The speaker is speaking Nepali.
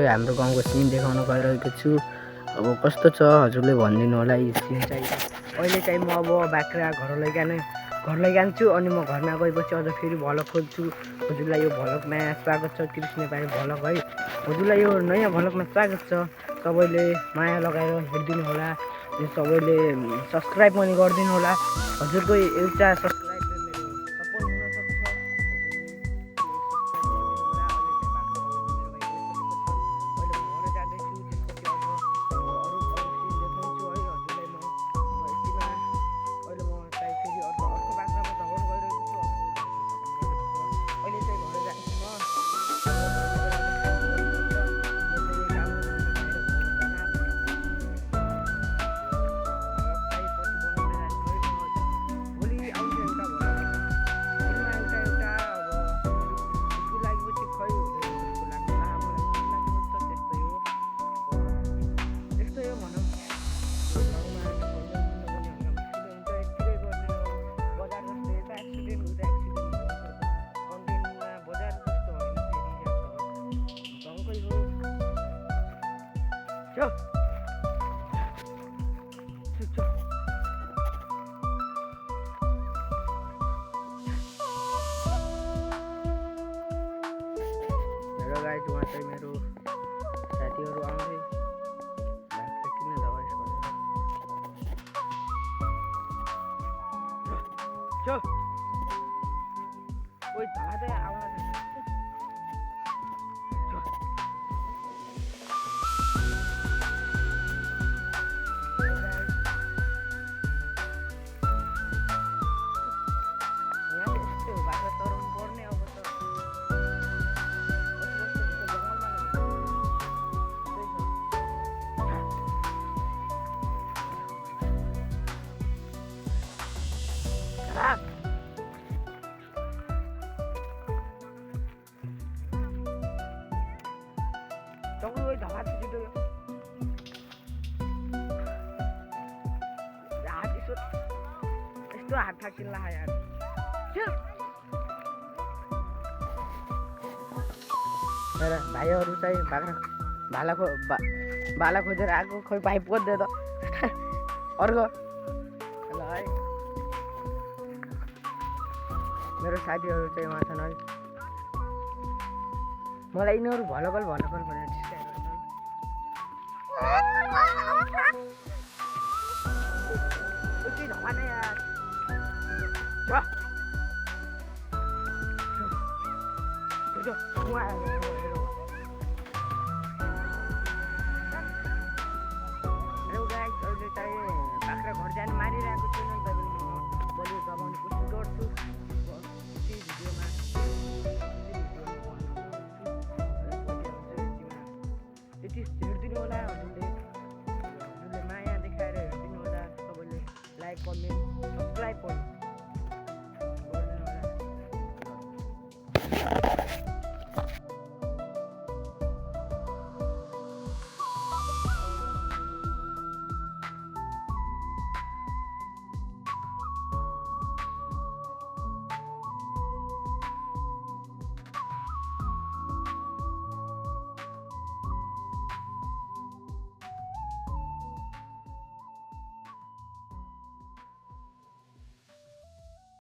हाम्रो गाउँको सिन देखाउन गइरहेको छु। अब कस्तो छ हजुरले भनिदिनु होला। यो सिन चाहिँ अहिले चाहिँ म अब बाख्रा घर लैजान्छु अनि म घरमा गएपछि अझ फेरि भ्लग खोल्छु। हजुरलाई यो भ्लगमा स्वागत छ, कृष्ण नेपाली भ्लग है। हजुरलाई यो नयाँ भ्लगमा स्वागत छ। सबैले माया लगाएर हेरिदिनु होला, सबैले सब्सक्राइब पनि गरिदिनु होला। हजुरको एउटा सब्सक्राइबले मेरो सपोर्ट हुनसक्छ। Go. Hello guys, cuma saya meru tadi ruang sih. Baik ini dah guys. Go. Woi, tak ada awal. Tunggu, dapat situ. Jahat itu hatakin lah ya. तर भाइहरू चाहिँ भाला खोजेर आएको, खोइ पाइप खोज्दै त अर्को ल है। मेरो साथीहरू चाहिँ उहाँ छन् है। मलाई यिनीहरू भलकल भनेर डिस्ट्राक्ट गर्छन्।